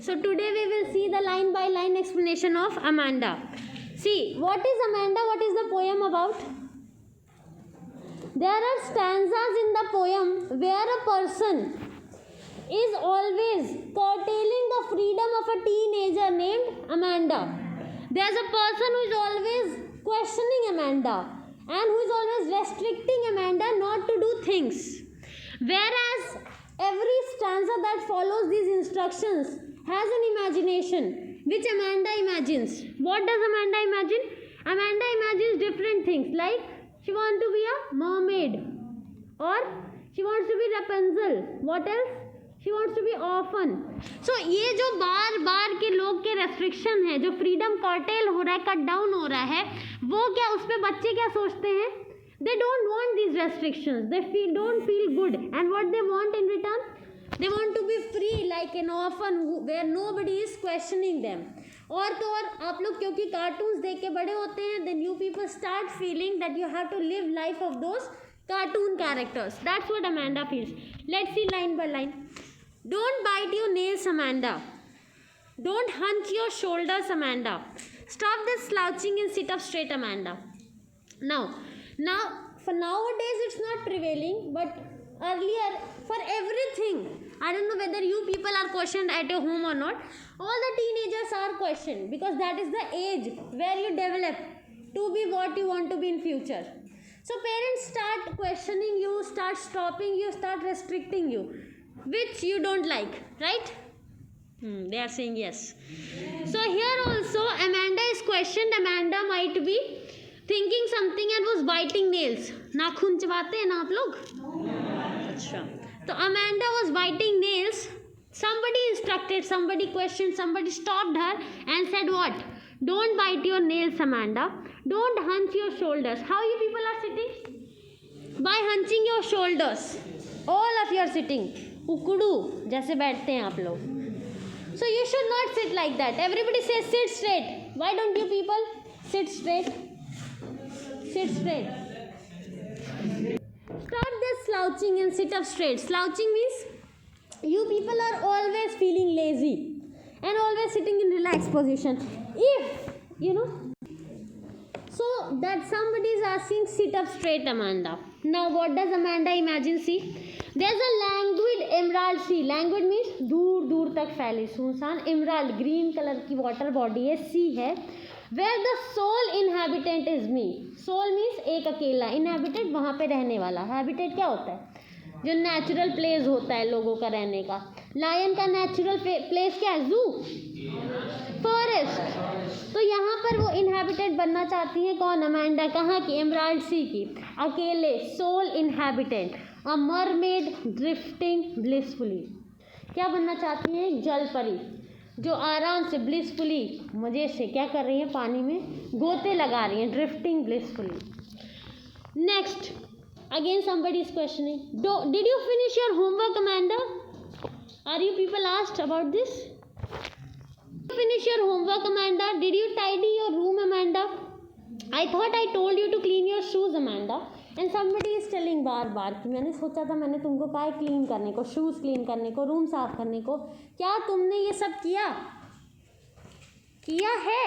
So today we will see the line by line explanation of Amanda. See, what is Amanda? What is the poem about? There are stanzas in the poem where a person is always curtailing the freedom of a teenager named Amanda. There's a person who is always questioning Amanda and who is always restricting Amanda not to do things. Whereas every stanza that follows these instructions has an imagination which Amanda imagines. What does Amanda imagine? Amanda imagines different things, like she wants to be a mermaid, or she wants to be Rapunzel. What else? She wants to be orphan. So ये जो बार बार के लोग के restriction है, जो freedom cartel हो रहा है, कट डाउन हो रहा है, वो क्या उस पर बच्चे क्या सोचते हैं? They don't want these restrictions. They don't feel good, and what they want in return? They want to be free like an orphan where nobody is questioning them. और तो और आप लोग क्योंकि कार्टून्स देख के बड़े होते हैं, then you people start feeling that you have to live life of those cartoon characters. That's what Amanda feels. Let's see line by line. Don't bite your nails, Amanda. Don't hunch your shoulders, Amanda. Stop this slouching and sit up straight, Amanda. Now, for nowadays it's not prevailing, but earlier for everything, I don't know whether you people are questioned at your home or not, all the teenagers are questioned because that is the age where you develop to be what you want to be in future. So parents start questioning you, start stopping you, start restricting you, which you don't like, right? They are saying yes. So here also Amanda is questioned. Amanda might be thinking something and was biting nails. नाखून चबाते हैं ना आप लोग? अच्छा, तो Amanda was biting nails. Somebody instructed, somebody questioned, somebody stopped her and said what? Don't bite your nails, Amanda. Don't hunch your shoulders. How you people are sitting? By hunching your shoulders. All of you are sitting. उकड़ू जैसे बैठते हैं आप लोग. So you should not sit like that. Everybody says sit straight. Why don't you people sit straight? Sit straight. Stop this slouching and sit up straight. Slouching means you people are always feeling lazy and always sitting in relaxed position. If you know, so that somebody is asking sit up straight, Amanda. Now what does Amanda imagine? See, there's a languid emerald sea. Languid means दूर दूर तक फैली सुनसान. Emerald green color की water body है, sea है. Where the sole inhabitant is me. Soul means एक अकेला. Inhabitant वहाँ पे रहने वाला. Habitat क्या होता है? जो नेचुरल प्लेस होता है लोगों का रहने का. लायन का नेचुरल प्लेस क्या है? जू, फॉरेस्ट. तो यहाँ पर वो इनहेबिटेट बनना चाहती है. कौन? अमांडा. कहाँ की? एमराल्ड सी की. अकेले, सोल इनहेबिटेंट. अ मरमेड ड्रिफ्टिंग ब्लिसफुली. क्या बनना चाहती है? एक जल परी जो आराम से ब्लिसफुली मज़े से क्या कर रही है? पानी में गोते लगा रही हैं. Drifting blissfully. Next, again somebody is questioning. Did you finish your homework, Amanda? Are you people asked about this? Did you finish your homework, Amanda? Did you tidy your room, Amanda? I thought I told you to clean your shoes, Amanda. And somebody is telling बार बार कि मैंने सोचा था मैंने तुमको कहा है clean करने को, शूज़ क्लीन करने को, रूम साफ करने को. क्या तुमने ये सब किया है?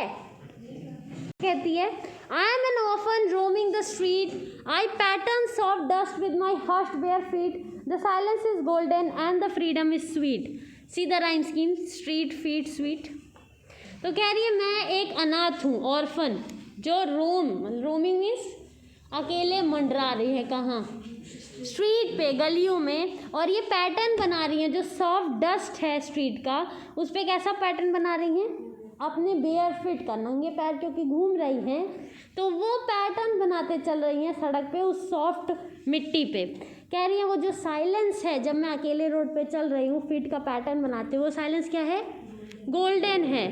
कहती है I am an orphan roaming the street. I pattern soft dust with my hushed bare feet. The silence is golden and the freedom is sweet. See the rhyme scheme. Street, feet, sweet. तो कह रही है मैं एक अनाथ हूँ, orphan, जो roaming means अकेले मंडरा रही है. कहाँ? स्ट्रीट पे, गलियों में. और ये पैटर्न बना रही हैं. जो सॉफ्ट डस्ट है स्ट्रीट का, उस पर कैसा पैटर्न बना रही हैं? अपने बेयर फिट का, नंगे पैर क्योंकि घूम रही हैं तो वो पैटर्न बनाते चल रही हैं सड़क पे, उस सॉफ्ट मिट्टी पे. कह रही है वो जो साइलेंस है जब मैं अकेले रोड पे चल रही हूँ फिट का पैटर्न बनाते, वो साइलेंस क्या है? गोल्डन है.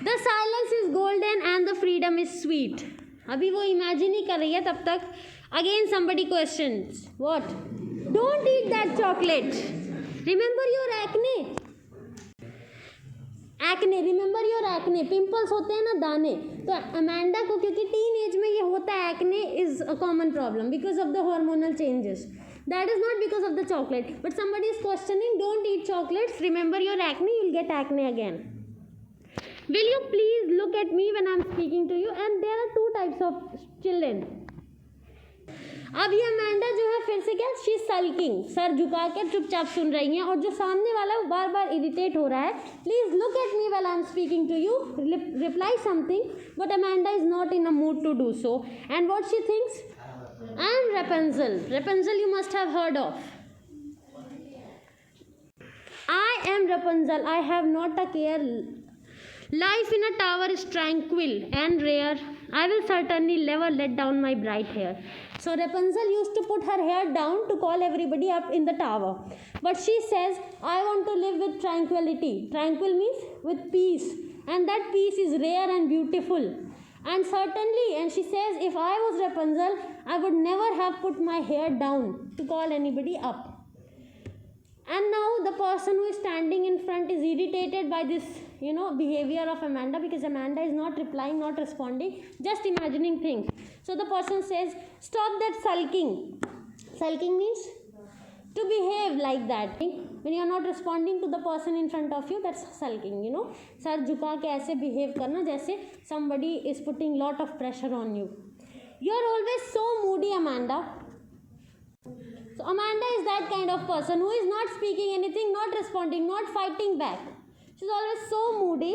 The silence is golden and the freedom is sweet. अभी वो इमेजिन ही कर रही है तब तक. Again somebody questions. What? Don't eat that chocolate. Remember your acne. Acne, remember your acne. Pimples होते हैं ना, दाने. तो अमांडा को क्योंकि टीन एज में ये होता है, acne is a common problem because of the hormonal changes. That is not because of the chocolate. But somebody is questioning, don't eat chocolates. Remember your acne, you'll get acne again. Will you please look at me when I'm speaking to you? And there are two types of children. अब ये Amanda जो है फिर से क्या, she is sulking, sir झुका कर चुपचाप सुन रही हैं, और जो सामने वाला है वो बार बार इरिटेट हो रहा है. Please look at me while I am speaking to you, reply something, but Amanda is not in a mood to do so. And what she thinks, I am Rapunzel. Rapunzel you must have heard of. I am Rapunzel, I have not a care. Life in a tower is tranquil and rare. I will certainly never let down my bright hair. So Rapunzel used to put her hair down to call everybody up in the tower. But she says, I want to live with tranquility. Tranquil means with peace. And that peace is rare and beautiful. And certainly, and she says, if I was Rapunzel, I would never have put my hair down to call anybody up. And now the person who is standing in front is irritated by this, behavior of Amanda, because Amanda is not replying, not responding, just imagining things. So the person says, stop that sulking. Sulking means to behave like that. When you are not responding to the person in front of you, that's sulking, sir झुका के ऐसे behave करना जैसे somebody is putting lot of pressure on you. You are always so moody, Amanda. So Amanda is that kind of person who is not speaking anything, not responding, not fighting back. She's always so moody,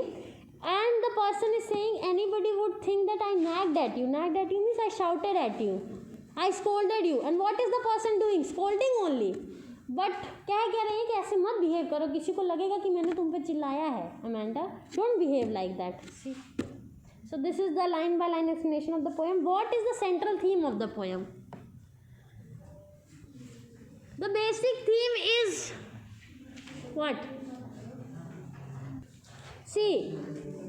and the person is saying, anybody would think that I nagged at you. Nagged at you means I shouted at you, I scolded you. And what is the person doing? Scolding only. But क्या कह रही है कि ऐसे मत behave करो, किसी को लगेगा कि मैंने तुम पे चिल्लाया है. Amanda, don't behave like that. See? So this is the line by line explanation of the poem. What is the central theme of the poem? The basic theme is what? See,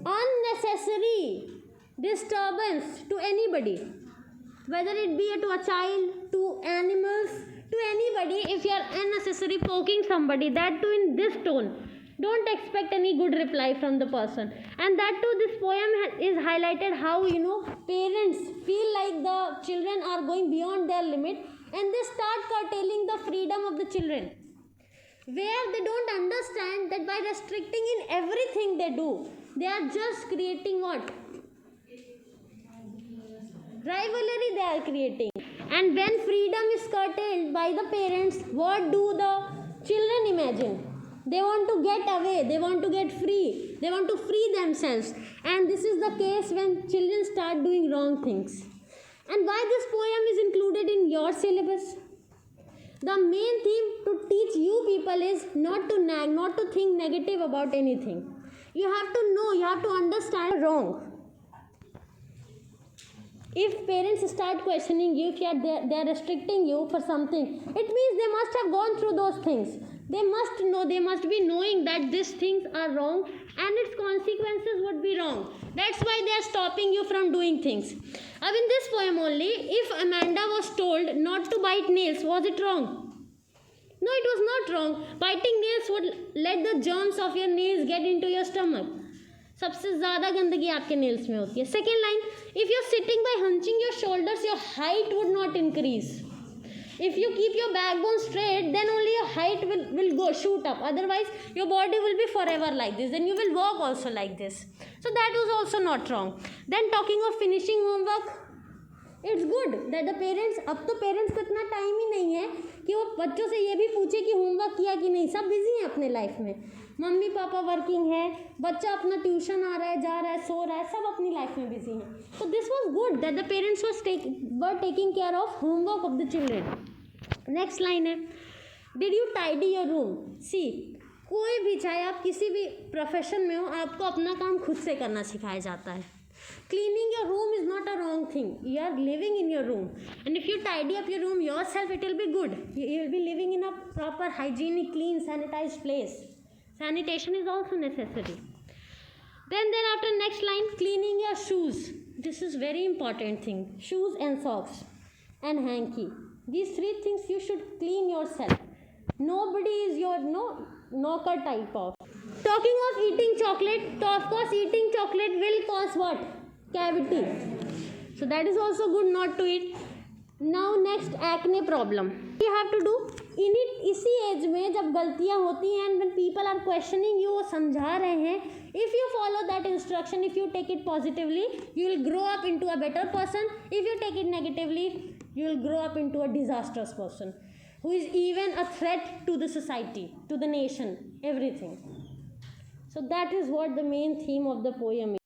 unnecessary disturbance to anybody, whether it be to a child, to animals, to anybody. If you are unnecessarily poking somebody, that too in this tone, don't expect any good reply from the person. And that too, this poem is highlighted how parents feel like the children are going beyond their limit, and they start curtailing the freedom of the children, where they don't understand that by restricting in everything they do, they are just creating what? Rivalry they are creating. And when freedom is curtailed by the parents, what do the children imagine? They want to get away, they want to get free, they want to free themselves. And this is the case when children start doing wrong things. And why this poem is included in your syllabus? The main theme to teach you people is not to nag, not to think negative about anything. You have to know, you have to understand wrong. If parents start questioning you, if they are restricting you for something, it means they must have gone through those things. They must know, they must be knowing that these things are wrong and its consequences would be wrong. That's why they are stopping you from doing things. Now in this poem only, if Amanda was told not to bite nails, was it wrong? No, it was not wrong. Biting nails would let the germs of your nails get into your stomach. सबसे ज़्यादा गंदगी आपके nails में होती है. Second line, if you are sitting by hunching your shoulders, your height would not increase. If you keep your backbone straight, then only your height will go shoot up. Otherwise, your body will be forever like this. Then you will walk also like this. So that was also not wrong. Then talking of finishing homework, it's good that the parents, अब तो parents को इतना time ही नहीं है कि वो बच्चों से ये भी पूछे कि होमवर्क किया कि नहीं. सब बिजी हैं अपने लाइफ में. मम्मी पापा वर्किंग है, बच्चा अपना ट्यूशन आ रहा है, जा रहा है, सो रहा है, सब अपनी लाइफ में बिजी हैं. So this was good that the parents were taking care of homework of the children. Next line है, did you tidy your room. See, कोई भी, चाहे आप किसी भी प्रोफेशन में हो, आपको अपना काम खुद से करना सिखाया जाता है. Cleaning your room is not a wrong thing. You are living in your room, and if you tidy up your room yourself, it will be good. You will be living in a proper hygienic, clean, sanitize place. Sanitation is also necessary. Then after next line, cleaning your shoes. This is very important thing. Shoes and socks and hanky. These three things you should clean yourself. Nobody is your knocker type of. Talking of eating chocolate, so of course eating chocolate will cause what? Cavity. So that is also good not to eat. Now next acne problem you have to do in it. इसी age में जब गलतियां होती हैं and when people are questioning you, वो समझा रहे हैं, if you follow that instruction, if you take it positively, you will grow up into a better person. If you take it negatively, you will grow up into a disastrous person who is even a threat to the society, to the nation, everything. So that is what the main theme of the poem is.